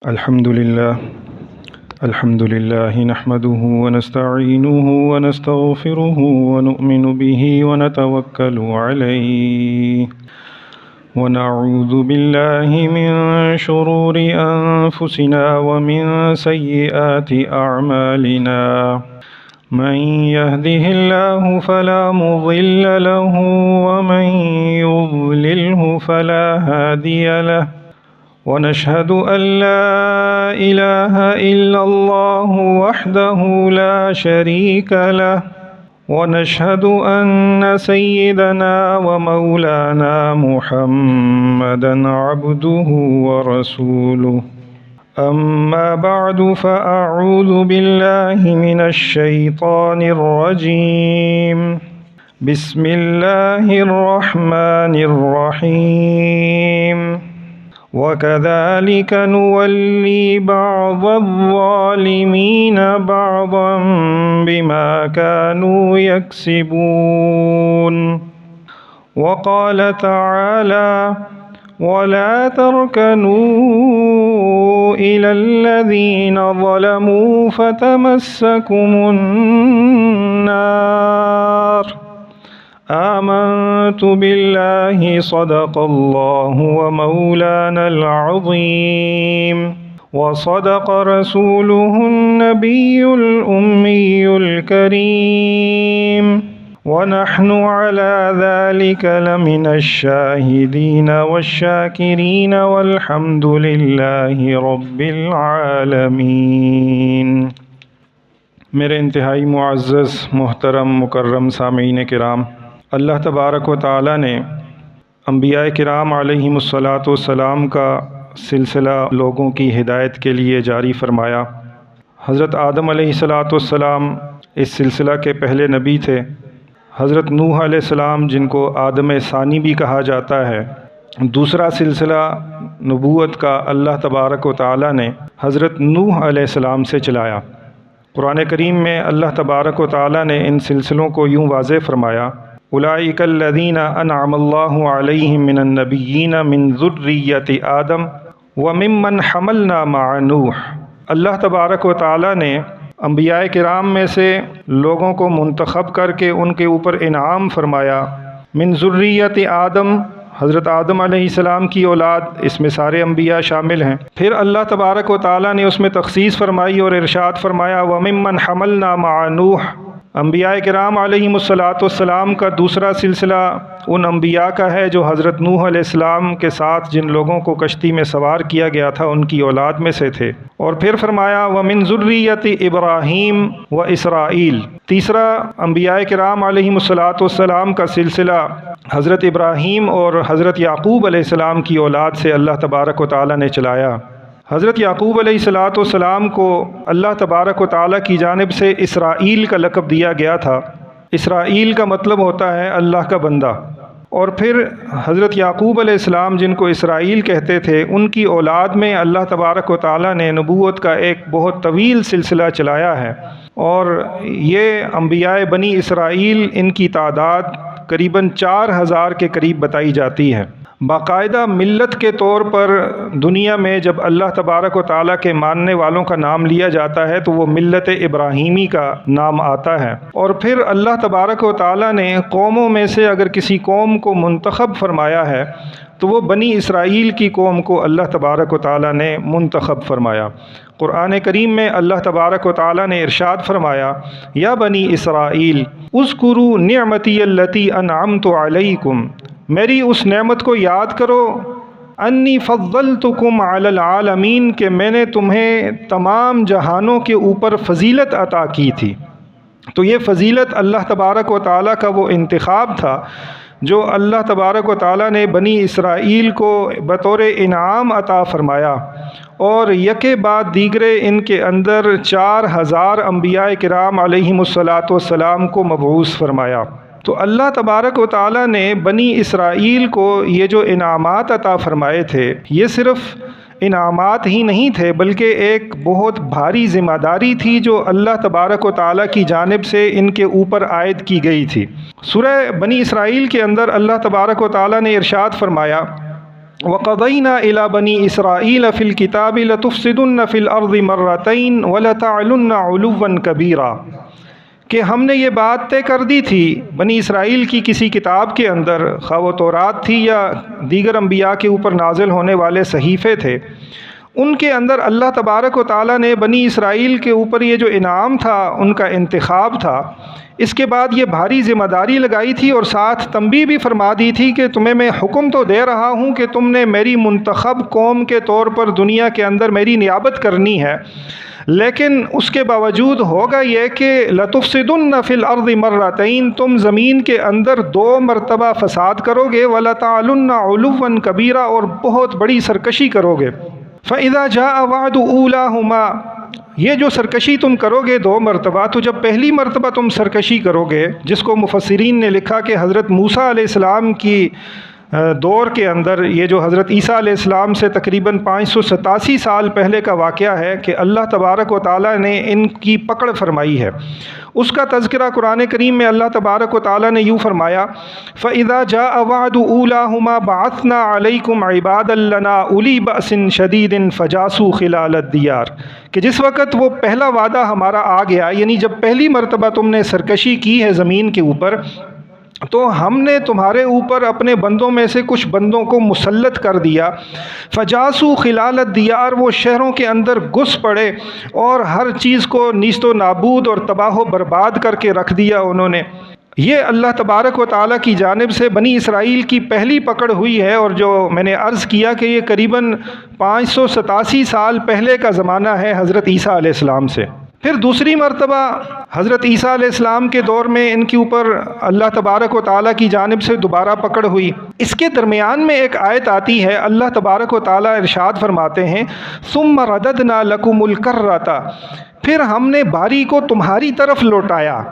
الحمد لله نحمده ونستعينه ونستغفره ونؤمن به ونتوكل عليه ونعوذ بالله من شرور أنفسنا ومن سيئات أعمالنا من يهده الله فلا مضل له ومن يضلله فلا هادي له ونشهد أن لا إله إلا الله وحده لا شريك له ونشهد أن سيدنا ومولانا محمدا عبده ورسوله أما بعد فأعوذ بالله من الشيطان الرجيم بسم الله الرحمن الرحيم وكذلك نولي بعض الظالمين بعضا بما كانوا يكسبون وقال تعالى ولا تركنوا إلى الذين ظلموا فتمسكم النار آمنت بالله صدق الله ومولانا العظيم وصدق رسوله النبي الأمي الكريم ونحن على ذلك لمن الشاهدين والشاكرين والحمد لله رب العالمين۔ میرے انتہائی معزز محترم مکرم سامعین کرام، اللہ تبارک و تعالیٰ نے انبیاء کرام علیہم الصلاۃ کا سلسلہ لوگوں کی ہدایت کے لیے جاری فرمایا۔ حضرت آدم علیہ السلام اس سلسلہ کے پہلے نبی تھے۔ حضرت نوح علیہ السلام، جن کو آدم ثانی بھی کہا جاتا ہے، دوسرا سلسلہ نبوت کا اللہ تبارک و تعالیٰ نے حضرت نوح علیہ السلام سے چلایا۔ قرآن کریم میں اللہ تبارک و تعالیٰ نے ان سلسلوں کو یوں واضح فرمایا: اولئک الذین انعم اللہ علیہم من النبیین من ذریۃ آدم وممن حملنا مع نوح۔ اللہ تبارک و تعالیٰ نے انبیاء کرام میں سے لوگوں کو منتخب کر کے ان کے اوپر انعام فرمایا۔ من ذریۃ آدم، حضرت آدم علیہ السلام کی اولاد، اس میں سارے انبیاء شامل ہیں۔ پھر اللہ تبارک و تعالیٰ نے اس میں تخصیص فرمائی اور ارشاد فرمایا وَمِمَّنْ حَمَلْنَا مَعَ نُوحٍ۔ انبیاء کرام علیہم السلام کا دوسرا سلسلہ ان انبیاء کا ہے جو حضرت نوح علیہ السلام کے ساتھ جن لوگوں کو کشتی میں سوار کیا گیا تھا ان کی اولاد میں سے تھے۔ اور پھر فرمایا وَمِن ذُرِّيَّةِ إِبْرَاهِيمَ وَإِسْرَائِيلَ۔ تیسرا انبیاء کرام علیہم السلام کا سلسلہ حضرت ابراہیم اور حضرت یعقوب علیہ السلام کی اولاد سے اللہ تبارک و تعالیٰ نے چلایا۔ حضرت یعقوب علیہ السلام کو اللہ تبارک و تعالیٰ کی جانب سے اسرائیل کا لقب دیا گیا تھا۔ اسرائیل کا مطلب ہوتا ہے اللہ کا بندہ۔ اور پھر حضرت یعقوب علیہ السلام، جن کو اسرائیل کہتے تھے، ان کی اولاد میں اللہ تبارک و تعالیٰ نے نبوت کا ایک بہت طویل سلسلہ چلایا ہے، اور یہ انبیاء بنی اسرائیل، ان کی تعداد قریباً 4000 کے قریب بتائی جاتی ہے۔ باقاعدہ ملت کے طور پر دنیا میں جب اللہ تبارک و تعالیٰ کے ماننے والوں کا نام لیا جاتا ہے تو وہ ملت ابراہیمی کا نام آتا ہے۔ اور پھر اللہ تبارک و تعالیٰ نے قوموں میں سے اگر کسی قوم کو منتخب فرمایا ہے تو وہ بنی اسرائیل کی قوم کو اللہ تبارک و تعالیٰ نے منتخب فرمایا۔ قرآن کریم میں اللہ تبارک و تعالیٰ نے ارشاد فرمایا یا بنی اسرائیل اذکروا نعمتی التی انعمت علیکم، میری اس نعمت کو یاد کرو انی فضلتکم علی العالمین، کہ میں نے تمہیں تمام جہانوں کے اوپر فضیلت عطا کی تھی۔ تو یہ فضیلت اللہ تبارک و تعالیٰ کا وہ انتخاب تھا جو اللہ تبارک و تعالیٰ نے بنی اسرائیل کو بطور انعام عطا فرمایا، اور یکے بعد دیگرے ان کے اندر 4000 انبیاء کرام علیہم السلام کو مبعوث فرمایا۔ تو اللہ تبارک و تعالیٰ نے بنی اسرائیل کو یہ جو انعامات عطا فرمائے تھے، یہ صرف انعامات ہی نہیں تھے بلکہ ایک بہت بھاری ذمہ داری تھی جو اللہ تبارک و تعالیٰ کی جانب سے ان کے اوپر عائد کی گئی تھی۔ سورہ بنی اسرائیل کے اندر اللہ تبارک و تعالیٰ نے ارشاد فرمایا وَقَضَيْنَا إِلَى بَنِي إِسْرَائِيلَ فِي الْكِتَابِ لَتُفْسِدُنَّ فِي الْأَرْضِ مَرَّتَيْنِ وَلَتَعْلُنَّ عُلُوًّا كَبِيرًا، کہ ہم نے یہ بات طے کر دی تھی بنی اسرائیل کی کسی کتاب کے اندر، خواہ وہ تورات تھی یا دیگر انبیاء کے اوپر نازل ہونے والے صحیفے تھے، ان کے اندر اللہ تبارک و تعالیٰ نے بنی اسرائیل کے اوپر یہ جو انعام تھا، ان کا انتخاب تھا، اس کے بعد یہ بھاری ذمہ داری لگائی تھی اور ساتھ تنبیہ بھی فرما دی تھی کہ تمہیں میں حکم تو دے رہا ہوں کہ تم نے میری منتخب قوم کے طور پر دنیا کے اندر میری نیابت کرنی ہے، لیکن اس کے باوجود ہوگا یہ کہ لَتُفْسِدُنَّ فِي الْأَرْضِ مَرَّتَيْنِ، تم زمین کے اندر 2 مرتبہ فساد کرو گے، وَلَتَعْلُنَّ عُلُوًّا كَبِيرًا، اور بہت بڑی سرکشی کرو گے۔ فَإِذَا جَاءَ وَعْدُ أُولَاهُمَا، یہ جو سرکشی تم کرو گے 2 مرتبہ، تو جب پہلی مرتبہ تم سرکشی کرو گے، جس کو مفسرین نے لکھا کہ حضرت موسیٰ علیہ السلام کی دور کے اندر، یہ جو حضرت عیسیٰ علیہ السلام سے تقریباً 587 سال پہلے کا واقعہ ہے کہ اللہ تبارک و تعالیٰ نے ان کی پکڑ فرمائی ہے، اس کا تذکرہ قرآن کریم میں اللہ تبارک و تعالیٰ نے یوں فرمایا، فَإِذَا جَاءَ وَعْدُ أُولَاهُمَا بَعَثْنَا عَلَيْكُمْ عِبَادًا لَنَا أُولِي بَأْسٍ شَدِيدٍ فَجَاسُوا خِلَالَ الدِّيَارِ، کہ جس وقت وہ پہلا وعدہ ہمارا آ گیا، یعنی جب پہلی مرتبہ تم نے سرکشی کی ہے زمین کے اوپر، تو ہم نے تمہارے اوپر اپنے بندوں میں سے کچھ بندوں کو مسلط کر دیا، فجاسو خلال الدیار، وہ شہروں کے اندر گھس پڑے اور ہر چیز کو نیست و نابود اور تباہ و برباد کر کے رکھ دیا انہوں نے۔ یہ اللہ تبارک و تعالیٰ کی جانب سے بنی اسرائیل کی پہلی پکڑ ہوئی ہے، اور جو میں نے عرض کیا کہ یہ قریباً 587 سال پہلے کا زمانہ ہے حضرت عیسیٰ علیہ السلام سے۔ پھر دوسری مرتبہ حضرت عیسیٰ علیہ السلام کے دور میں ان کے اوپر اللہ تبارک و تعالیٰ کی جانب سے دوبارہ پکڑ ہوئی۔ اس کے درمیان میں ایک آیت آتی ہے، اللہ تبارک و تعالیٰ ارشاد فرماتے ہیں، ثُمَّ رَدَدْنَا لَكُمُ الْكَرَّةَ، پھر ہم نے باری کو تمہاری طرف لوٹایا،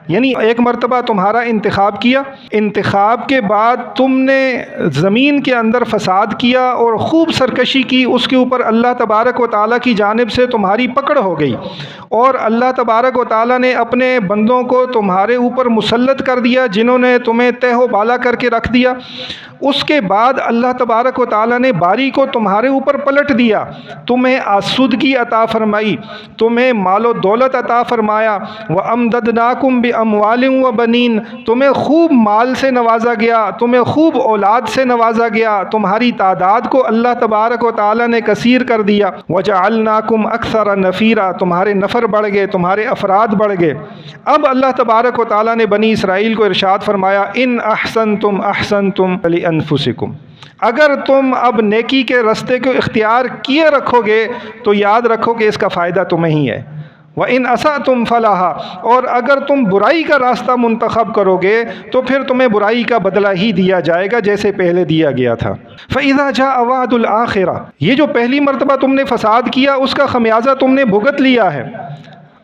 یعنی ایک مرتبہ تمہارا انتخاب کیا، انتخاب کے بعد تم نے زمین کے اندر فساد کیا اور خوب سرکشی کی، اس کے اوپر اللہ تبارک و تعالیٰ کی جانب سے تمہاری پکڑ ہو گئی، اور اللہ تبارک و تعالیٰ نے اپنے بندوں کو تمہارے اوپر مسلط کر دیا، جنہوں نے تمہیں تہ و بالا کر کے رکھ دیا۔ اس کے بعد اللہ تبارک و تعالیٰ نے باری کو تمہارے اوپر پلٹ دیا، تمہیں آسودگی عطا فرمائی، تمہیں مال و دولت عطا فرمایا، وَأَمْدَدْنَاكُمْ بِأَمْوَالٍ وَبَنِينَ، تمہیں خوب مال سے نوازا گیا، تمہیں خوب اولاد سے نوازا گیا، تمہاری تعداد کو اللہ تبارک و تعالیٰ نے کثیر کر دیا، وَجَعَلْنَاكُمْ أَكْثَرَ نَفِيرًا، تمہارے نفر بڑھ گئے، تمہارے افراد بڑھ گئے۔ اب اللہ تبارک و تعالیٰ نے بنی اسرائیل کو ارشاد فرمایا، ان احسنتم احسنتم لانفسکم، اگر تم اب نیکی کے راستے کو اختیار کیے رکھو گے تو یاد رکھو کہ اس کا فائدہ تمہیں ہی ہے، وَإِنْ أَسَأْتُمْ فَلَهَا، اور اگر تم برائی کا راستہ منتخب کرو گے تو پھر تمہیں برائی کا بدلہ ہی دیا جائے گا جیسے پہلے دیا گیا تھا۔ فَإِذَا جَاءَ وَعْدُ الْآخِرَةِ، یہ جو پہلی مرتبہ تم نے فساد کیا اس کا خمیازہ تم نے بھگت لیا ہے۔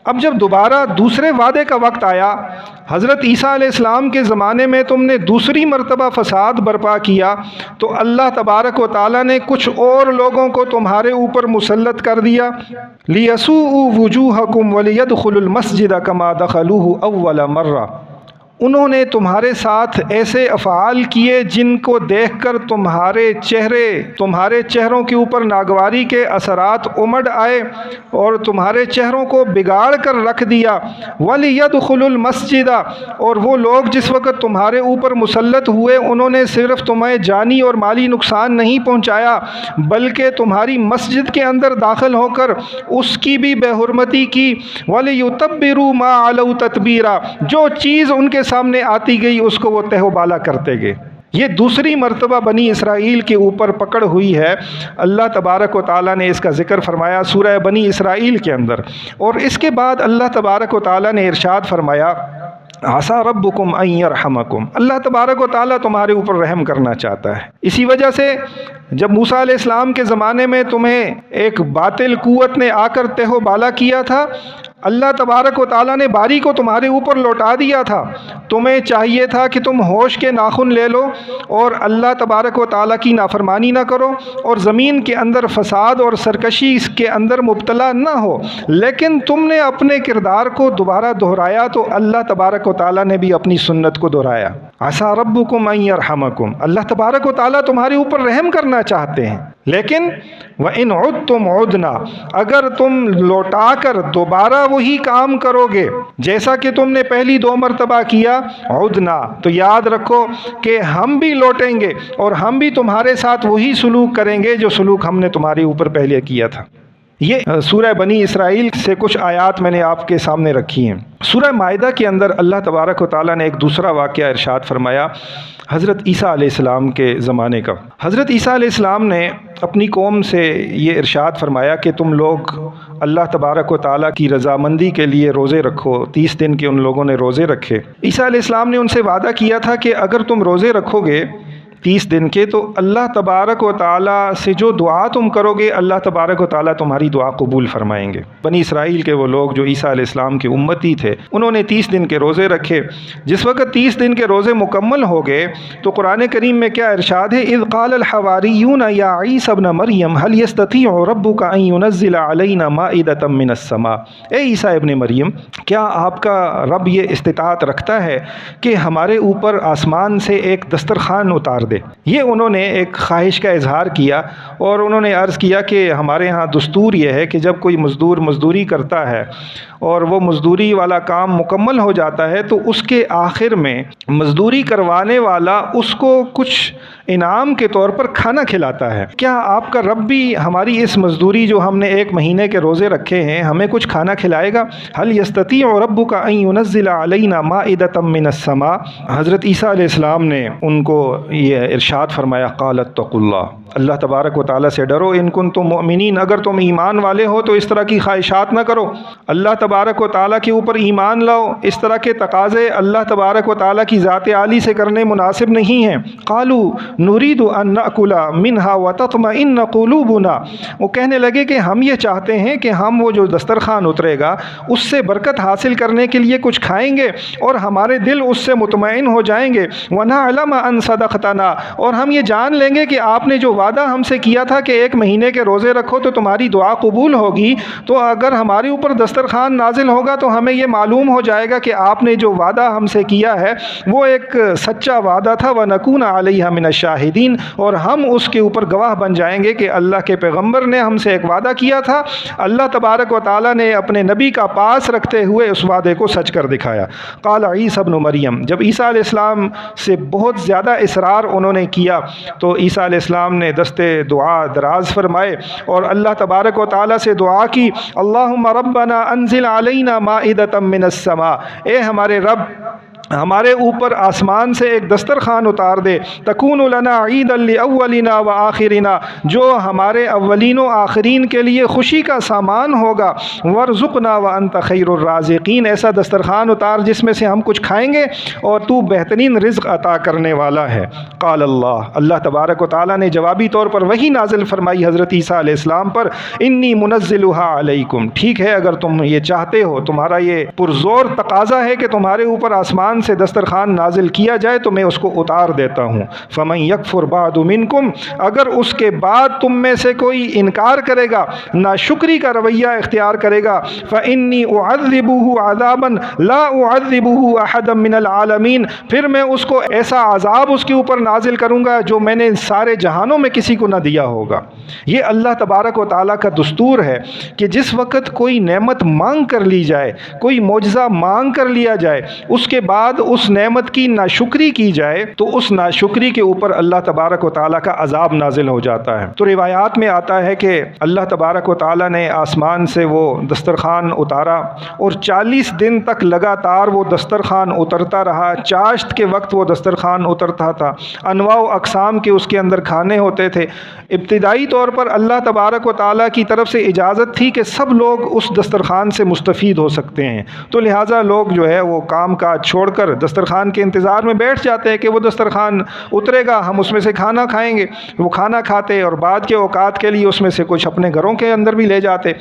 اب جب دوبارہ دوسرے وعدے کا وقت آیا، حضرت عیسیٰ علیہ السلام کے زمانے میں تم نے دوسری مرتبہ فساد برپا کیا، تو اللہ تبارک و تعالیٰ نے کچھ اور لوگوں کو تمہارے اوپر مسلط کر دیا، لِيَسُوءُوا وُجُوهَكُمْ وَلِيَدْخُلُوا الْمَسْجِدَ كَمَا دَخَلُوهُ أَوَّلَ مَرَّةٍ، انہوں نے تمہارے ساتھ ایسے افعال کیے جن کو دیکھ کر تمہارے چہروں کے اوپر ناگواری کے اثرات امڈ آئے اور تمہارے چہروں کو بگاڑ کر رکھ دیا۔ وَلِيَدْخُلُوا الْمَسْجِدَ، اور وہ لوگ جس وقت تمہارے اوپر مسلط ہوئے انہوں نے صرف تمہیں جانی اور مالی نقصان نہیں پہنچایا بلکہ تمہاری مسجد کے اندر داخل ہو کر اس کی بھی بے حرمتی کی۔ وَلِيُتَبِّرُوا مَا عَلَوْا تَتْبِيرًا، جو چیز ان کے سامنے آتی گئی اس کو وہ تہ و بالا کرتے گئے۔ یہ دوسری مرتبہ بنی اسرائیل کے اوپر پکڑ ہوئی ہے۔ اللہ تبارک و تعالیٰ نے اس کا ذکر فرمایا سورہ بنی اسرائیل کے اندر، اور اس کے بعد اللہ تبارک و تعالیٰ نے ارشاد فرمایا، عَسَىٰ رَبُّكُمْ أَن يَرْحَمَكُمْ، اللہ تبارک و تعالیٰ تمہارے اوپر رحم کرنا چاہتا ہے۔ اسی وجہ سے جب موسیٰ علیہ السلام کے زمانے میں تمہیں ایک باطل قوت نے آ کر تہ و بالا کیا تھا، اللہ تبارک و تعالیٰ نے باری کو تمہارے اوپر لوٹا دیا تھا۔ تمہیں چاہیے تھا کہ تم ہوش کے ناخن لے لو اور اللہ تبارک و تعالیٰ کی نافرمانی نہ کرو اور زمین کے اندر فساد اور سرکشی اس کے اندر مبتلا نہ ہو، لیکن تم نے اپنے کردار کو دوبارہ دہرایا تو اللہ تبارک و تعالیٰ نے بھی اپنی سنت کو دہرایا۔ عسیٰ ربکم ان یرحمکم، اللہ تبارک و تعالیٰ تمہارے اوپر رحم کرنا چاہتے ہیں، لیکن وَإِنْ عُدْتُمْ عُدْنَا، اگر تم لوٹا کر دوبارہ وہی کام کرو گے جیسا کہ تم نے پہلی 2 مرتبہ کیا، عُدْنَا، تو یاد رکھو کہ ہم بھی لوٹیں گے اور ہم بھی تمہارے ساتھ وہی سلوک کریں گے جو سلوک ہم نے تمہارے اوپر پہلے کیا تھا۔ یہ سورہ بنی اسرائیل سے کچھ آیات میں نے آپ کے سامنے رکھی ہیں۔ سورہ مائدہ کے اندر اللہ تبارک و تعالیٰ نے ایک دوسرا واقعہ ارشاد فرمایا حضرت عیسیٰ علیہ السلام کے زمانے کا۔ حضرت عیسیٰ علیہ السلام نے اپنی قوم سے یہ ارشاد فرمایا کہ تم لوگ اللہ تبارک و تعالیٰ کی رضامندی کے لیے روزے رکھو۔ 30 دن کے ان لوگوں نے روزے رکھے۔ عیسیٰ علیہ السلام نے ان سے وعدہ کیا تھا کہ اگر تم روزے رکھو گے 30 دن کے تو اللہ تبارک و تعالیٰ سے جو دعا تم کرو گے اللہ تبارک و تعالیٰ تمہاری دعا قبول فرمائیں گے۔ بنی اسرائیل کے وہ لوگ جو عیسیٰ علیہ السلام کے امتی تھے انہوں نے 30 دن کے روزے رکھے۔ جس وقت 30 دن کے روزے مکمل ہو گئے تو قرآن کریم میں کیا ارشاد ہے، اذ قال الحواریون یا عیسی ابن مریم هل یستطیع ربک ان ینزل علینا مائدۃ من السماء، اے عیسیٰ ابن مریم کیا آپ کا رب یہ استطاعت رکھتا ہے کہ ہمارے اوپر آسمان سے ایک دسترخوان اتار دے۔ یہ انہوں نے ایک خواہش کا اظہار کیا اور انہوں نے عرض کیا کہ ہمارے ہاں دستور یہ ہے کہ جب کوئی مزدور مزدوری کرتا ہے اور وہ مزدوری والا کام مکمل ہو جاتا ہے تو اس کے آخر میں مزدوری کروانے والا اس کو کچھ انعام کے طور پر کھانا کھلاتا ہے۔ کیا آپ کا رب بھی ہماری اس مزدوری جو ہم نے 1 مہینے کے روزے رکھے ہیں ہمیں کچھ کھانا کھلائے گا؟ هل یستطیع ربک ان ینزل علینا مائدۃ من السماء۔ حضرت عیسیٰ علیہ السلام نے ان کو یہ ارشاد فرمایا قال اتقوا اللہ، اللہ تبارک و تعالیٰ سے ڈرو، ان کنتم مؤمنین، اگر تم ایمان والے ہو تو اس طرح کی خواہشات نہ کرو، اللہ تبارک و تعالیٰ کے اوپر ایمان لاؤ، اس طرح کے تقاضے اللہ تبارک و تعالیٰ کی ذات عالی سے کرنے مناسب نہیں ہیں۔ قالوا نريد ان ناكل منها وتطمئن قلوبنا، وہ کہنے لگے کہ ہم یہ چاہتے ہیں کہ ہم وہ جو دسترخوان اترے گا اس سے برکت حاصل کرنے کے لیے کچھ کھائیں گے اور ہمارے دل اس سے مطمئن ہو جائیں گے، ونعلم ان صدقتنا، اور ہم یہ جان لیں گے کہ آپ نے جو وعدہ ہم سے کیا تھا کہ 1 مہینے کے روزے رکھو تو تمہاری دعا قبول ہوگی، تو اگر ہمارے اوپر دسترخوان نازل ہوگا تو ہمیں یہ معلوم ہو جائے گا کہ آپ نے جو وعدہ ہم سے کیا ہے وہ ایک سچا وعدہ تھا، وَنَكُونَ عَلَيْهَا مِنَ الشَّاهِدِينَ، اور ہم اس کے اوپر گواہ بن جائیں گے کہ اللہ کے پیغمبر نے ہم سے ایک وعدہ کیا تھا، اللہ تبارک و تعالیٰ نے اپنے نبی کا پاس رکھتے ہوئے اس وعدے کو سچ کر دکھایا۔ قال عیسی ابن مریم، جب عیسیٰ علیہ السلام سے بہت زیادہ اصرار انہوں نے کیا تو عیسیٰ علیہ السلام نے دستے دعا دراز فرمائے اور اللہ تبارک و تعالیٰ سے دعا کی، اللہم ربنا انزل علینا مائدۃ من السماء، اے ہمارے رب ہمارے اوپر آسمان سے ایک دسترخوان اتار دے، تکون لنا عیدا لاولنا وآخرنا، جو ہمارے اولین و آخرین کے لیے خوشی کا سامان ہوگا، وارزقنا وانت خیر الرازقین، ایسا دسترخوان اتار جس میں سے ہم کچھ کھائیں گے اور تو بہترین رزق عطا کرنے والا ہے۔ قال اللہ تبارک و تعالیٰ نے جوابی طور پر وہی نازل فرمائی حضرت عیسیٰ علیہ السلام پر، انی منزلها علیکم، ٹھیک ہے اگر تم یہ چاہتے ہو، تمہارا یہ پرزور تقاضا ہے کہ تمہارے اوپر آسمان سے دسترخوان نازل کیا جائے تو میں اس کو اتار دیتا ہوں۔ فمن یکفر بعد منکم، اگر اس کے بعد تم میں سے کوئی انکار کرے گا، ناشکری کا رویہ اختیار کرے گا، فانی اعذبہ عذابا لا اعذبہ احدا من العالمین، پھر میں اس کو ایسا عذاب اس کے اوپر نازل کروں گا جو میں نے سارے جہانوں میں کسی کو نہ دیا ہوگا۔ یہ اللہ تبارک و تعالیٰ کا دستور ہے کہ جس وقت کوئی نعمت مانگ کر لی جائے، کوئی معجزہ مانگ کر لیا جائے، اس کے بعد اس نعمت کی ناشکری کی جائے تو اس ناشکری کے اوپر اللہ تبارک و تعالیٰ کا عذاب نازل ہو جاتا ہے۔ تو روایات میں آتا ہے کہ اللہ تبارک و تعالیٰ نے آسمان سے وہ دسترخوان اتارا اور 40 دن تک لگاتار وہ دسترخوان اترتا رہا، چاشت کے وقت وہ دسترخوان اترتا تھا، انواع و اقسام کے اس کے اندر کھانے ہوتے تھے۔ ابتدائی طور پر اللہ تبارک و تعالیٰ کی طرف سے اجازت تھی کہ سب لوگ اس دسترخوان سے مستفید ہو سکتے ہیں، تو لہٰذا لوگ جو ہے وہ کام کاج چھوڑ کر دسترخوان کے انتظار میں بیٹھ جاتے ہیں کہ وہ دسترخوان اترے گا، ہم اس میں سے کھانا کھائیں گے۔ وہ کھانا کھاتے اور بعد کے اوقات کے لیے اس میں سے کچھ اپنے گھروں کے اندر بھی لے جاتے۔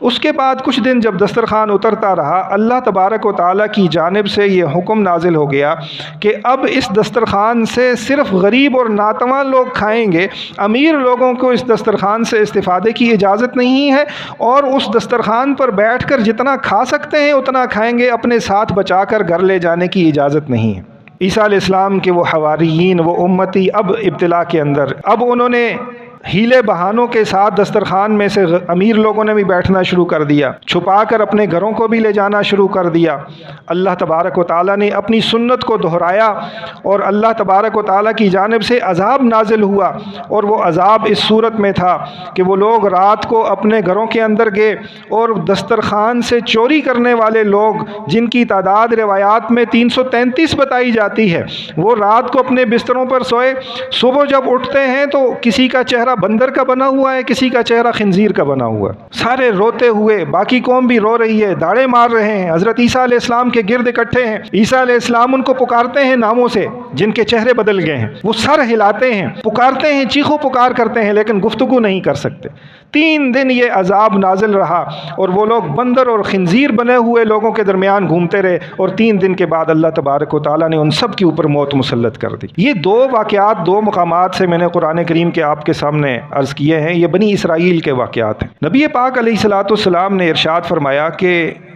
اس کے بعد کچھ دن جب دسترخوان اترتا رہا، اللہ تبارک و تعالیٰ کی جانب سے یہ حکم نازل ہو گیا کہ اب اس دسترخوان سے صرف غریب اور ناتواں لوگ کھائیں گے، امیر لوگوں کو اس دسترخوان سے استفادے کی اجازت نہیں ہے، اور اس دسترخوان پر بیٹھ کر جتنا کھا سکتے ہیں اتنا کھائیں گے، اپنے ساتھ بچا کر گھر لے جانے کی اجازت نہیں ہے۔ عیسیٰ علیہ السلام کے وہ حواریین، وہ امتی اب ابتلا کے اندر، اب انہوں نے ہیلے بہانوں کے ساتھ دسترخوان میں سے امیر لوگوں نے بھی بیٹھنا شروع کر دیا، چھپا کر اپنے گھروں کو بھی لے جانا شروع کر دیا۔ اللہ تبارک و تعالیٰ نے اپنی سنت کو دہرایا اور اللہ تبارک و تعالیٰ کی جانب سے عذاب نازل ہوا، اور وہ عذاب اس صورت میں تھا کہ وہ لوگ رات کو اپنے گھروں کے اندر گئے اور دسترخوان سے چوری کرنے والے لوگ، جن کی تعداد روایات میں 333 بتائی جاتی ہے، وہ رات کو اپنے بستروں پر سوئے، صبح جب اٹھتے ہیں تو کسی کا چہرہ بندر کا بنا ہوا ہے، کسی کا چہرہ خنزیر کا بنا ہوا ہے، سارے روتے ہوئے، باقی قوم بھی رو رہی ہے، داڑے مار رہے ہیں، حضرت عیسیٰ علیہ السلام کے گرد اکٹھے ہیں، عیسیٰ علیہ السلام ان کو پکارتے ہیں ناموں سے جن کے چہرے بدل گئے ہیں، وہ سر ہلاتے ہیں، پکارتے ہیں، چیخو پکار کرتے ہیں، لیکن گفتگو نہیں کر سکتے۔ 3 دن یہ عذاب نازل رہا اور وہ لوگ بندر اور خنزیر بنے ہوئے لوگوں کے درمیان گھومتے رہے، اور 3 دن کے بعد اللہ تبارک و تعالیٰ نے ان سب کے اوپر موت مسلط کر دی۔ یہ 2 واقعات 2 مقامات سے میں نے قرآن کریم کے آپ کے سامنے عرض کیے ہیں، یہ بنی اسرائیل کے واقعات ہیں۔ نبی پاک علیہ الصلوۃ والسلام نے ارشاد فرمایا کہ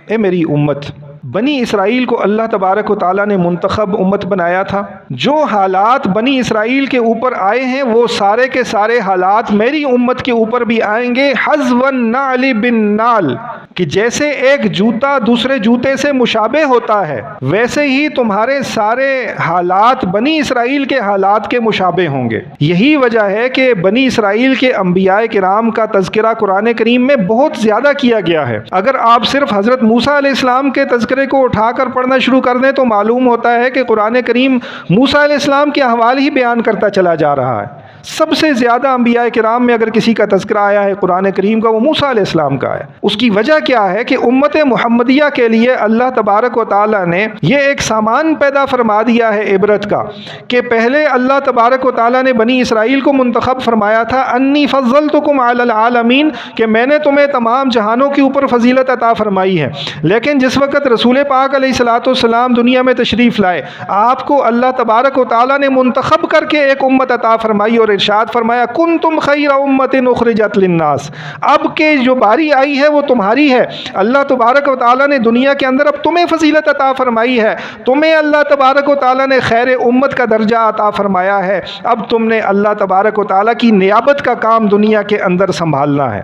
اے میری امت، بنی اسرائیل کو اللہ تبارک و تعالیٰ نے منتخب امت بنایا تھا۔ جو حالات بنی اسرائیل کے اوپر آئے ہیں وہ سارے کے سارے حالات میری امت کے اوپر بھی آئیں گے، حذو النعل بالنعل، کہ جیسے ایک جوتا دوسرے جوتے سے مشابہ ہوتا ہے، ویسے ہی تمہارے سارے حالات بنی اسرائیل کے حالات کے مشابہ ہوں گے۔ یہی وجہ ہے کہ بنی اسرائیل کے انبیاء کرام کا تذکرہ قرآن کریم میں بہت زیادہ کیا گیا ہے۔ اگر آپ صرف حضرت موسیٰ علیہ السلام کے تذکرے کو اٹھا کر پڑھنا شروع کر دیں تو معلوم ہوتا ہے کہ قرآن کریم موسیٰ علیہ السلام کے احوال ہی بیان کرتا چلا جا رہا ہے۔ سب سے زیادہ انبیاء کرام میں اگر کسی کا تذکرہ آیا ہے قرآن کریم کا، وہ موسیٰ علیہ السلام کا ہے۔ اس کی وجہ کیا ہے کہ امت محمدیہ کے لیے اللہ تبارک و تعالیٰ نے یہ ایک سامان پیدا فرما دیا ہے عبرت کا، کہ پہلے اللہ تبارک و تعالیٰ نے بنی اسرائیل کو منتخب فرمایا تھا، انی فضلتکم علی العالمین، کہ میں نے تمہیں تمام جہانوں کے اوپر فضیلت عطا فرمائی ہے۔ لیکن جس وقت رسول پاک علیہ الصلوۃ والسلام دنیا میں تشریف لائے، آپ کو اللہ تبارک و تعالیٰ نے منتخب کر کے ایک امت عطا فرمائی اور ارشاد فرمایا کنتم خیر امت اخرجت للناس، اب کے جو باری آئی ہے وہ تمہاری ہے۔ اللہ تبارک و تعالیٰ نے دنیا کے اندر اب تمہیں فضیلت عطا فرمائی ہے، تمہیں اللہ تبارک و تعالیٰ نے خیر امت کا درجہ عطا فرمایا ہے، اب تم نے اللہ تبارک و تعالیٰ کی نیابت کا کام دنیا کے اندر سنبھالنا ہے۔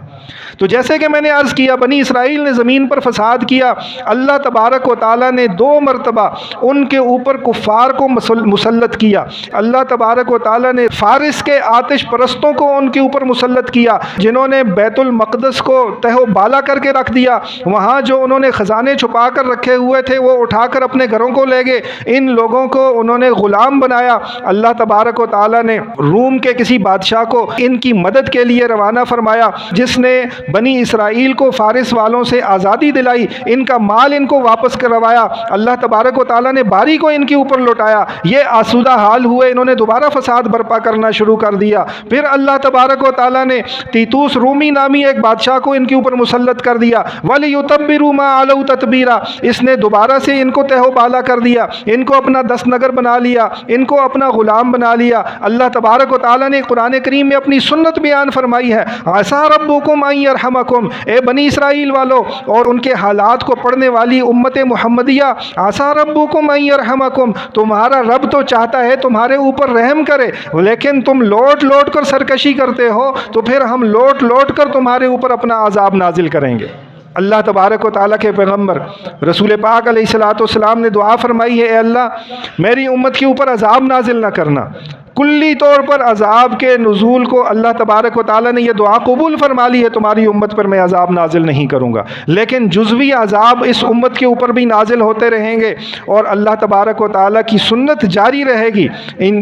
تو جیسے کہ میں نے عرض کیا، بنی اسرائیل نے زمین پر فساد کیا، اللہ تبارک و تعالیٰ نے 2 مرتبہ ان کے اوپر کفار کو مسلط کیا۔ اللہ تبارک و تعالیٰ نے فارس کے آتش پرستوں کو ان کے اوپر مسلط کیا، جنہوں نے بیت المقدس کو تہ و بالا کر کے رکھ دیا، وہاں جو انہوں نے خزانے چھپا کر رکھے ہوئے تھے وہ اٹھا کر اپنے گھروں کو لے گئے، ان لوگوں کو انہوں نے غلام بنایا۔ اللہ تبارک و تعالیٰ نے روم کے کسی بادشاہ کو ان کی مدد کے لیے روانہ فرمایا، جس نے بنی اسرائیل کو فارس والوں سے آزادی دلائی، ان کا مال ان کو واپس کروایا، اللہ تبارک و تعالیٰ نے باری کو ان کے اوپر لوٹایا، یہ آسودہ حال ہوئے، انہوں نے دوبارہ فساد برپا کرنا شروع کر دیا۔ پھر اللہ تبارک و تعالیٰ نے تیتوس رومی نامی ایک بادشاہ کو ان کے اوپر مسلط کر دیا، وَلِيُتَبِّرُوا مَا عَلَوْا تَتْبِيرًا، اس نے دوبارہ سے ان کو تہ و بالا کر دیا، ان کو اپنا دست نگر بنا لیا، ان کو اپنا غلام بنا لیا۔ اللہ تبارک و تعالیٰ نے قرآن کریم میں اپنی سنت بیان فرمائی ہے، عَسَىٰ رَبُّكُمْ أَن يَرْحَمَكُمْ، اے بنی اسرائیل والو اور ان کے حالات کو پڑھنے والی امت محمدیہ، عَسَىٰ رَبُّكُمْ أَن يَرْحَمَكُمْ، تمہارا رب تو چاہتا ہے تمہارے اوپر رحم کرے، لیکن تم لوٹ لوٹ کر سرکشی کرتے ہو، تو پھر ہم لوٹ لوٹ کر تمہارے اوپر اپنا عذاب نازل کریں گے۔ اللہ تبارک و تعالیٰ کے پیغمبر رسول پاک علیہ الصلوۃ والسلام نے دعا فرمائی ہے، اے اللہ میری امت کے اوپر عذاب نازل نہ کرنا۔ کلی طور پر عذاب کے نزول کو اللہ تبارک و تعالیٰ نے یہ دعا قبول فرما لی ہے، تمہاری امت پر میں عذاب نازل نہیں کروں گا، لیکن جزوی عذاب اس امت کے اوپر بھی نازل ہوتے رہیں گے، اور اللہ تبارک و تعالیٰ کی سنت جاری رہے گی۔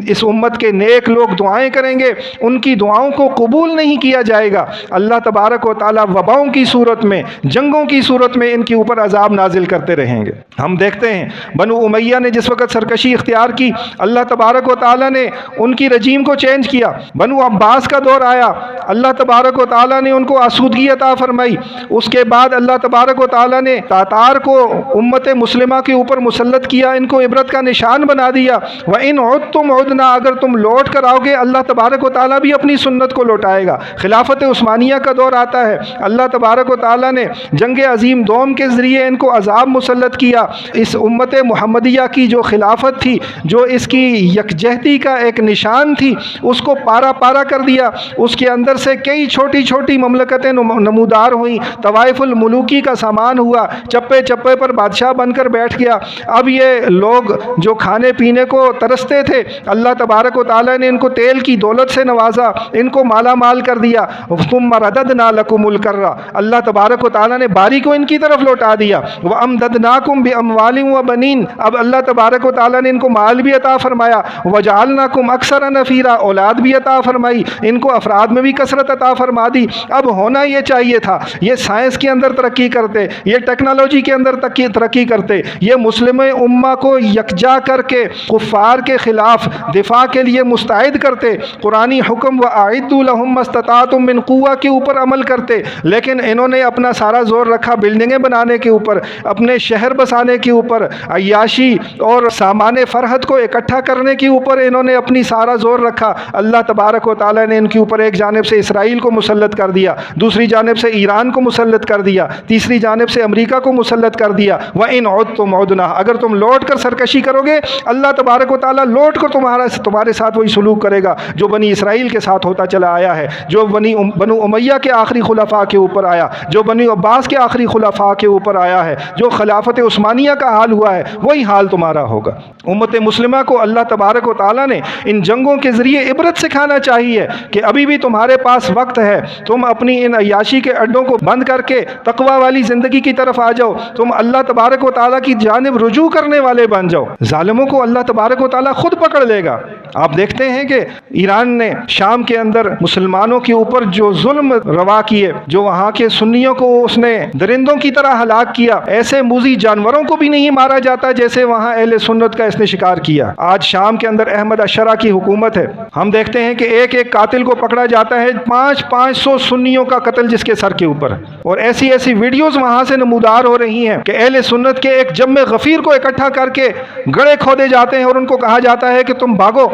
اس امت کے نیک لوگ دعائیں کریں گے، ان کی دعاؤں کو قبول نہیں کیا جائے گا، اللہ تبارک و تعالیٰ وباؤں کی صورت میں، جنگوں کی صورت میں ان کے اوپر عذاب نازل کرتے رہیں گے۔ ہم دیکھتے ہیں بنو امیہ نے جس وقت سرکشی اختیار کی، اللہ تبارک و تعالیٰ نے ان کی رجیم کو چینج کیا۔ بنو عباس کا دور آیا، اللہ تبارک و تعالیٰ نے ان کو آسودگی عطا فرمائی۔ اس کے بعد اللہ تبارک و تعالیٰ نے تاتار کو امت مسلمہ کے اوپر مسلط کیا، ان کو عبرت کا نشان بنا دیا۔ وَإِنْ عُدْتُمْ عُدْنَا، اگر تم لوٹ کر آؤ گے اللہ تبارک و تعالیٰ بھی اپنی سنت کو لوٹائے گا۔ خلافت عثمانیہ کا دور آتا ہے، اللہ تبارک و تعالیٰ نے جنگ عظیم دوم کے ذریعے ان کو عذاب مسلط کیا۔ اس امت محمدیہ کی جو خلافت تھی، جو اس کی یکجہتی کا ایک نشان تھی، اس کو پارا پارا کر دیا۔ اس کے اندر سے کئی چھوٹی چھوٹی مملکتیں نمودار ہوئیں، طوائف الملوکی کا سامان ہوا، چپے چپے پر بادشاہ بن کر بیٹھ گیا۔ اب یہ لوگ جو کھانے پینے کو ترستے تھے، اللہ تبارک و تعالیٰ نے ان کو تیل کی دولت سے نوازا، ان کو مالا مال کر دیا۔ ثم رددنا لکم الکرہ، اللہ تبارک و تعالیٰ نے باری کو ان کی طرف لوٹا دیا۔ وامددناکم باموال وبنین، اب اللہ تبارک و تعالیٰ نے ان کو مال بھی عطا فرمایا۔ وجعلناکم اکثر نفیرا، اولاد بھی عطا فرمائی، ان کو افراد میں بھی کثرت عطا فرما دی۔ اب ہونا یہ چاہیے تھا، یہ سائنس کے اندر ترقی کرتے، یہ ٹیکنالوجی کے اندر ترقی کرتے، یہ مسلم امہ کو یکجا کر کے کفار کے خلاف دفاع کے لیے مستعد کرتے، قرآنی حکم وَأَعِدُّوا لَهُم مَّا اسْتَطَعْتُم مِّن قُوَّۃٍ کے اوپر عمل کرتے۔ لیکن انہوں نے اپنا سارا زور رکھا بلڈنگیں بنانے کے اوپر، اپنے شہر بسانے کے اوپر، عیاشی اور سامان فرحت کو اکٹھا کرنے کے اوپر انہوں نے اپنی سارا زور رکھا۔ اللہ تبارک و تعالیٰ نے ان کے اوپر ایک جانب سے اسرائیل کو مسلط کر دیا، دوسری جانب سے ایران کو مسلط کر دیا، تیسری جانب سے امریکہ کو مسلط کر دیا۔ وَإِنْ عُدْتُمْ عُدْنَا، اگر تم لوٹ کر سرکشی کرو گے اللہ تبارک و تعالیٰ لوٹ کر تمہارے ساتھ وہی سلوک کرے گا جو بنی اسرائیل کے ساتھ ہوتا چلا آیا ہے، جو بنو امیہ کے آخری خلفاء کے اوپر آیا، جو بنی عباس کے آخری خلفاء کے اوپر آیا ہے، جو خلافت عثمانیہ کا حال ہوا ہے، وہی حال تمہارا ہوگا۔ امت مسلمہ کو اللہ تبارک و تعالیٰ نے ان جنگوں کے ذریعے عبرت سکھانا چاہیے کہ ابھی بھی تمہارے پاس وقت ہے، تم اپنی ان عیاشی کے اڈوں کو بند کر کے تقوی والی زندگی کی طرف آ جاؤ، تم اللہ تبارک و تعالیٰ کی جانب رجوع کرنے والے بن جاؤ۔ ظالموں کو اللہ تبارک و تعالیٰ خود پکڑ لے گا۔ آپ دیکھتے ہیں کہ ایران نے شام کے اندر مسلمانوں کے اوپر جو ظلم روا کیے، جو وہاں کے سنیوں کو اس نے درندوں کی طرح ہلاک کیا، ایسے موذی جانوروں کو بھی نہیں مارا جاتا جیسے وہاں اہل سنت کا اس نے شکار کیا۔ آج شام کے اندر احمد اشرا کی حکومت ہے، ہم دیکھتے ہیں کہ ایک ایک قاتل کو پکڑا جاتا ہے، 500 سنیوں کا قتل جس کے سر کے اوپر، اور ایسی ایسی ویڈیوز وہاں سے نمودار ہو رہی ہیں کہ اہل سنت کے ایک جم غفیر کو اکٹھا کر کے گڑھے کھودے جاتے ہیں اور ان کو کہا جاتا ہے کہ تم بھاگو،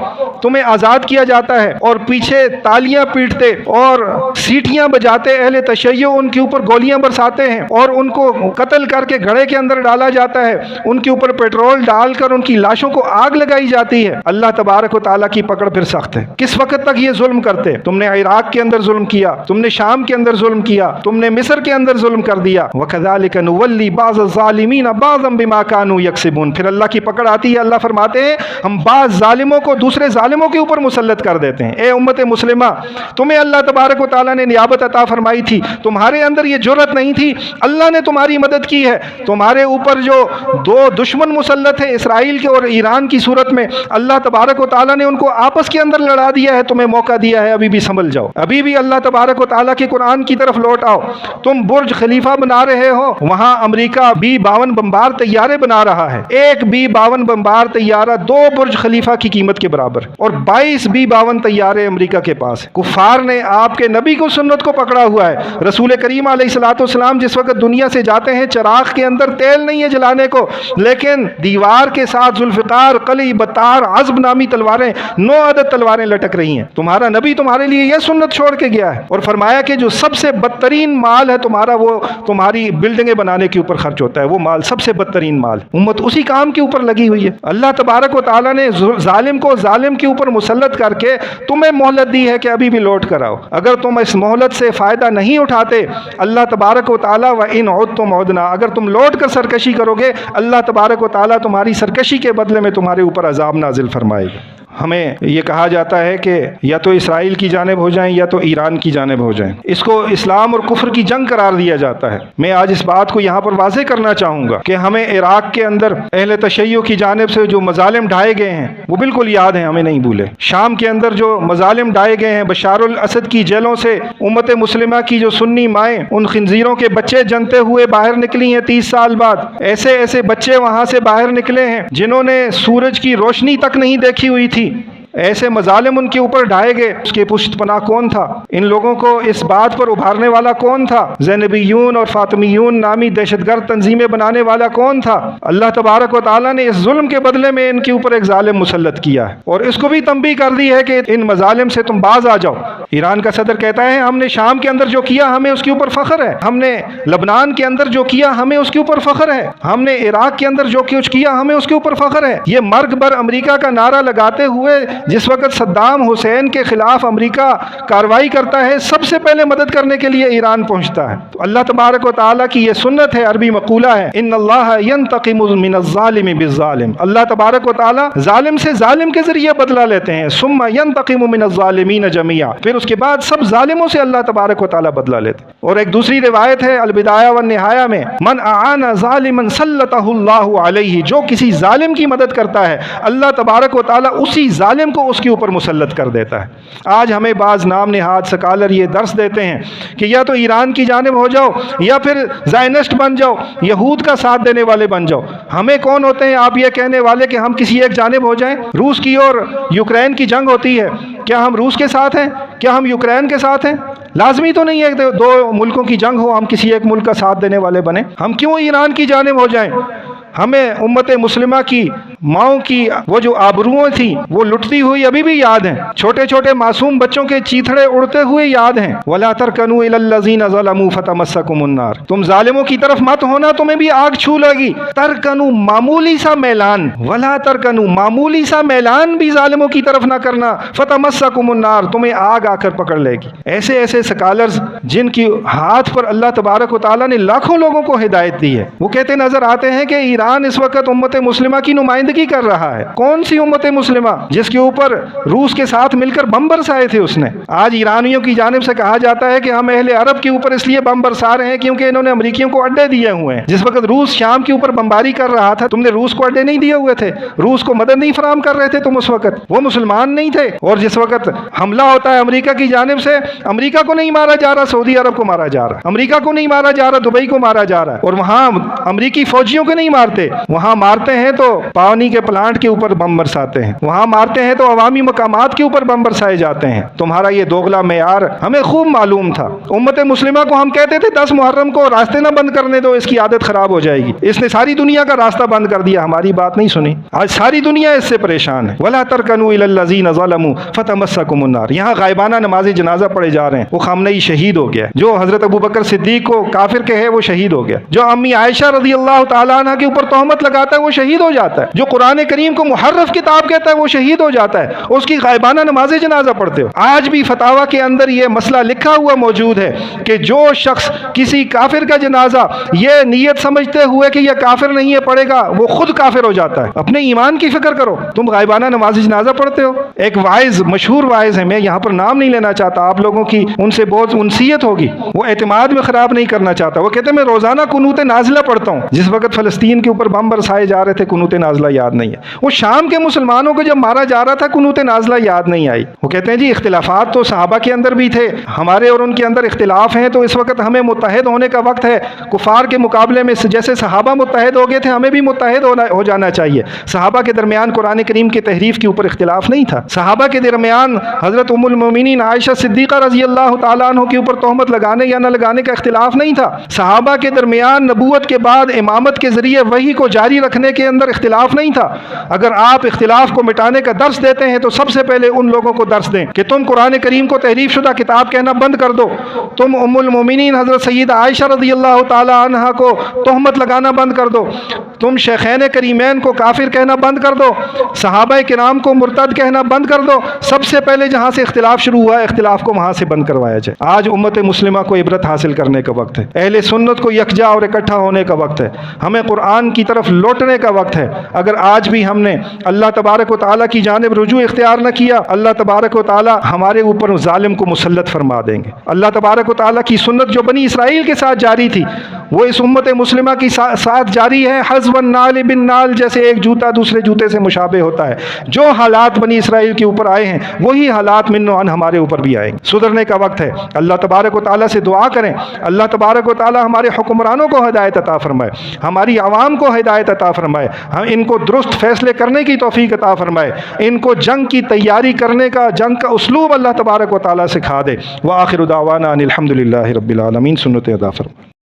تمہیں آزاد کیا جاتا ہے، اور پیچھے تالیاں پیٹتے اور سیٹیاں بجاتے اہل تشیع ان کے اوپر گولیاں برساتے ہیں اور ان کو قتل کر کے گھڑے کے اندر ڈالا جاتا ہے، ان کے اوپر پیٹرول ڈال کر ان کی لاشوں کو آگ لگائی جاتی ہے۔ اللہ تبارک و تعالیٰ کی پکڑ پھر سخت ہے۔ کس وقت تک یہ ظلم کرتے؟ تم نے عراق کے اندر ظلم کیا، تم نے شام کے اندر ظلم کیا، تم نے مصر کے اندر ظلم کر دیا۔ وَكَذَلِكَ نُوَلِّي بَعْضَ الظَّالِمِينَ بَعْضًا بِمَا كَانُوا يَكْسِبُونَ، پھر اللہ کی پکڑ آتی ہے، اللہ فرماتے ہیں ہم بعض ظالموں کو دوسرے ظالموں کے اوپر مسلط کر دیتے ہیں۔ اے امت مسلمہ، تمہیں اللہ تبارک و تعالیٰ نے نیابت عطا فرمائی تھی، تمہارے اندر یہ جرأت نہیں تھی، اللہ نے تمہاری مدد کی ہے۔ تمہارے اوپر جو دو دشمن مسلط ہیں اسرائیل کے اور ایران کی صورت میں، اللہ تبارک و تعالیٰ نے ان کو آپس کے اندر لڑا دیا ہے، تمہیں موقع دیا ہے، ابھی بھی سنبھل جاؤ، ابھی بھی اللہ تبارک و تعالیٰ کے قرآن کی طرف لوٹ آؤ۔ تم برج خلیفہ بنا رہے ہو، وہاں امریکہ B-52 بمبار طیارے بنا رہا ہے، ایک B-52 بمبار طیارہ 2 برج خلیفہ کی قیمت کے برابر، اور 22 B-52 طیارے امریکہ کے پاس۔ کفار نے آپ کے نبی کو سنت کو پکڑا ہوا ہے۔ رسول کریم علیہ الصلوۃ والسلام جس وقت دنیا سے جاتے ہیں، چراغ کے اندر تیل نہیں ہے جلانے کو، لیکن دیوار کے ساتھ ذوالفقار، قلی، بطار، عزب نامی تلواریں، 9 عدد تلواریں لٹک رہی ہیں۔ تمہارا نبی تمہارے لیے یہ سنت چھوڑ کے گیا ہے، اور فرمایا کہ جو سب سے بدترین مال ہے تمہارا، وہ تمہاری بلڈنگیں بنانے کے اوپر خرچ ہوتا ہے، وہ مال سب سے بدترین مال۔ امت اسی کام کے اوپر لگی ہوئی ہے۔ اللہ تبارک و تعالیٰ نے ظالم کو ظالم کے اوپر مسلط کر کے تمہیں مہلت دی ہے کہ ابھی بھی لوٹ کر آؤ۔ اگر تم اس مہلت سے فائدہ نہیں اٹھاتے، اللہ تبارک و تعالیٰ وَإِنْ عُدْتُمْ عُدْنَا، اگر تم لوٹ کر سرکشی کرو گے اللہ تبارک و تعالیٰ تمہاری سرکشی کے بدلے میں تمہارے اوپر عذاب نازل فرمائے گا۔ ہمیں یہ کہا جاتا ہے کہ یا تو اسرائیل کی جانب ہو جائیں یا تو ایران کی جانب ہو جائیں، اس کو اسلام اور کفر کی جنگ قرار دیا جاتا ہے۔ میں آج اس بات کو یہاں پر واضح کرنا چاہوں گا کہ ہمیں عراق کے اندر اہل تشیع کی جانب سے جو مظالم ڈھائے گئے ہیں وہ بالکل یاد ہیں، ہمیں نہیں بھولے۔ شام کے اندر جو مظالم ڈھائے گئے ہیں، بشار الاسد کی جیلوں سے امت مسلمہ کی جو سنی مائیں ان خنزیروں کے بچے جنتے ہوئے باہر نکلی ہیں 30 سال بعد، ایسے بچے وہاں سے باہر نکلے ہیں جنہوں نے سورج کی روشنی تک نہیں دیکھی ہوئی تھی، ایسے مظالم ان کے اوپر ڈھائے گئے، اس کے پشت پناہ کون تھا؟ ان لوگوں کو اس بات پر ابھارنے والا کون تھا؟ زینبیون اور فاطمیون نامی دہشت گرد تنظیمیں بنانے والا کون تھا؟ اللہ تبارک و تعالیٰ نے اس ظلم کے بدلے میں ان کے اوپر ایک ظالم مسلط کیا ہے، اور اس کو بھی تنبیہ کر دی ہے کہ ان مظالم سے تم باز آ جاؤ۔ ایران کا صدر کہتا ہے ہم نے شام کے اندر جو کیا ہمیں اس کے اوپر فخر ہے، ہم نے لبنان کے اندر جو کیا ہمیں اس کے اوپر فخر ہے، ہم نے عراق کے اندر جو کچھ کیا ہمیں اس کے اوپر فخر ہے۔ یہ مرگ بر امریکہ کا نعرہ لگاتے ہوئے جس وقت صدام حسین کے خلاف امریکہ کارروائی کرتا ہے، سب سے پہلے مدد کرنے کے لیے ایران پہنچتا ہے۔ تو اللہ تبارک و تعالیٰ کی یہ سنت ہے، عربی مقولہ ہے، ان اللہ ینتقم من الظالم بالظالم، اللہ تبارک و تعالیٰ ظالم سے ظالم کے ذریعے بدلہ لیتے ہیں، ثم ینتقم من الظالمین جميعا، پھر اس کے بعد سب ظالموں سے اللہ تبارک و تعالیٰ بدلہ لیتے ہیں۔ اور ایک دوسری روایت ہے البدایہ والنہایہ میں، من اعان ظالما سلطہ اللہ علیہ، جو کسی ظالم کی مدد کرتا ہے اللہ تبارک و تعالیٰ اسی ظالم کو اس کے اوپر مسلط کر دیتا ہے۔ آج ہمیں بعض نام نہاد سکالر یہ درس دیتے ہیں کہ یا تو ایران کی جانب ہو جاؤ یا پھر زائنسٹ بن جاؤ، یہود کا ساتھ دینے والے بن جاؤ۔ ہمیں کون ہوتے ہیں آپ یہ کہنے والے کہ ہم کسی ایک جانب ہو جائیں؟ روس کی اور یوکرین کی جنگ ہوتی ہے، کیا ہم روس کے ساتھ ہیں؟ کیا ہم یوکرین کے ساتھ ہیں؟ لازمی تو نہیں ہے کہ دو ملکوں کی جنگ ہو ہم کسی ایک ملک کا ساتھ دینے والے بنیں۔ ہم کیوں ایران کی جانب ہو جائیں؟ ہمیں امت مسلمہ کی ماؤں کی وہ جو آبروئیں تھیں وہ لٹتی ہوئی ابھی بھی یاد ہیں، چھوٹے چھوٹے معصوم بچوں کے چیتھڑے اڑتے ہوئے یاد ہیں۔ وَلَا تَرْكَنُوا إِلَى الَّذِينَ ظَلَمُوا فَتَمَسَّكُمُ النَّارُ، تم ظالموں کی طرف مت ہونا، تمہیں بھی آگ چھو لے گی۔ ترکنو معمولی سا میلان، ولا ترکنو معمولی سا میلان بھی ظالموں کی طرف نہ کرنا، فتمسکم النار، تمہیں آگ آ کر پکڑ لے گی۔ ایسے ایسے سکالرز جن کی ہاتھ پر اللہ تبارک و تعالیٰ نے لاکھوں لوگوں کو ہدایت دی ہے، وہ کہتے نظر آتے ہیں کہ ایران اس وقت امت مسلمہ کی نمائندگی کر رہا ہے۔ کون سی امت مسلمہ جس کے اوپر روس کے ساتھ مل کر بم برسائے تھے اس نے؟ آج ایرانیوں کی جانب سے کہا جاتا ہے کہ ہم اہل عرب کے اوپر اس لیے بم برسا رہے ہیں کیونکہ انہوں نے امریکیوں کو اڈے دیے ہوئے ہیں۔ جس وقت روس شام کے اوپر بمباری کر رہا تھا تم نے روس کو اڈے نہیں دیے ہوئے تھے، روس کو مدد نہیں فراہم کر رہے تھے تم اس وقت، وہ مسلمان نہیں تھے۔ اور جس وقت حملہ ہوتا ہے امریکہ کی جانب سے، امریکہ کو نہیں مارا جا رہا، سعودی عرب کو مارا جا رہا، امریکہ کو نہیں مارا جا رہا، دبئی کو مارا جا رہا ہے، اور وہاں امریکی فوجیوں کو نہیں مارتے، وہاں مارتے ہیں تو پانی کے پلانٹ کے اوپر بم برساتے ہیں، وہاں مارتے ہیں تو عوامی مقامات کے اوپر بم برسائے جاتے ہیں۔ تمہارا یہ دوغلا معیار ہمیں خوب معلوم تھا۔ امت مسلمہ کو ہم کہتے تھے 10 محرم کو راستے نہ بند کرنے دو، اس کی عادت خراب ہو جائے گی، اس نے ساری دنیا کا راستہ بند کر دیا، ہماری بات نہیں سنی، آج ساری دنیا اس سے پریشان ہے۔ وَلَا تَرْكَنُوا إِلَى الَّذِينَ ظَلَمُوا فَتَمَسَّكُمُ النَّارُ، یہاں غائبانہ نماز جنازہ پڑھے جا رہے ہیں، وہ خامنئی شہید ہو گیا، جو حضرت ابوبکر صدیق کو کافر کہے وہ شہید ہو گیا، جو امی عائشہ رضی اللہ تعالیٰ عنہ کے اوپر تہمت لگاتا ہے وہ شہید ہو جاتا ہے، جو قرآن کریم کو محرف کتاب کہتا ہے وہ شہید ہو جاتا ہے، اس کی غائبانہ نماز جنازہ پڑھتے ہو۔ آج بھی فتاویٰ کے اندر یہ مسئلہ لکھا ہوا موجود ہے کہ جو شخص کسی کافر کا جنازہ یہ نیت سمجھتے ہوئے کہ یہ کافر نہیں ہے پڑھے گا، وہ خود کافر ہو جاتا ہے۔ اپنے ایمان کی فکر کرو، تم غائبانہ نماز جنازہ پڑھتے ہو۔ ایک واعظ، مشہور واعظ ہے، میں یہاں پر نام نہیں لینا چاہتا، آپ لوگوں کی ان سے بہت انسیت ہوگی، وہ اعتماد میں خراب نہیں کرنا چاہتا، وہ کہتے ہیں میں روزانہ قنوت نازلہ پڑھتا ہوں۔ جس وقت فلسطین کے اوپر بم برسائے جا رہے تھے قنوت نازلہ یاد نہیں ہے، وہ شام کے مسلمانوں کو جب مارا جا رہا تھا قنوت نازلہ یاد نہیں آئی۔ وہ کہتے ہیں جی اختلافات تو صحابہ کے اندر بھی تھے، ہمارے اور ان کے اندر اختلاف ہیں، تو اس وقت ہمیں متحد ہونے کا وقت ہے، کفار کے مقابلے میں جیسے صحابہ متحد ہو گئے تھے ہمیں بھی متحد ہو جانا چاہیے۔ صحابہ کے درمیان قرآن کریم کی تحریف کے اوپر اختلاف نہیں تھا، صحابہ کے درمیان حضرت ام المومنین عائشہ صدیقہ رضی اللہ تعالیٰ عنہ کے اوپر تہمت لگانے یا نہ لگانے کا اختلاف نہیں تھا، صحابہ کے درمیان نبوت کے بعد امامت کے ذریعے وحی کو جاری رکھنے کے اندر اختلاف نہیں تھا۔ اگر آپ اختلاف کو مٹانے کا درس دیتے ہیں تو سب سے پہلے ان لوگوں کو درس دیں کہ تم قرآن کریم کو تحریف شدہ کتاب کہنا بند کر دو، تم ام المومنین حضرت سیدہ عائشہ رضی اللہ تعالی عنہا کو تہمت لگانا بند کر دو، تم شیخین کریمین کو کافر کہنا بند کر دو، صحابہ کرام کو مرتد کہنا بند کر دو۔ سب سے پہلے جہاں سے اختلاف شروع ہوا ہے اختلاف کو وہاں سے بند کروایا جائے۔ آج امت مسلمہ کو عبرت حاصل کرنے کا وقت ہے، اہل سنت کو یکجا اور اکٹھا ہونے کا وقت ہے، ہمیں قرآن کی طرف لوٹنے کا وقت ہے۔ اگر آج بھی ہم نے اللہ تبارک و تعالیٰ کی جانب رجوع اختیار نہ کیا، اللہ تبارک و تعالیٰ ہمارے اوپر ظالم کو مسلط فرما دیں گے۔ اللہ تبارک و تعالیٰ کی سنت جو بنی اسرائیل کے ساتھ جاری تھی وہ اس امت مسلمہ کی ساتھ جاری ہے، حذو النال بالنال، جیسے ایک جوتا دوسرے جوتے سے مشابہ ہوتا ہے۔ جو حالات بنی اسرائیل کے اوپر آئے ہیں وہی حالات من و عن ہمارے اوپر بھی آئیں گے، سدھرنے کا وقت ہے۔ اللہ تبارک و تعالیٰ سے دعا کریں، اللہ تبارک و تعالیٰ ہمارے حکمرانوں کو ہدایت عطا فرمائے، ہماری عوام تمام کو ہدایت عطا فرمائے، ہم ان کو درست فیصلے کرنے کی توفیق عطا فرمائے، ان کو جنگ کی تیاری کرنے کا، جنگ کا اسلوب اللہ تبارک و تعالیٰ سکھا دے۔ وآخر دعوانا ان الحمد للہ رب العالمین۔ سنت ادا فرمائے۔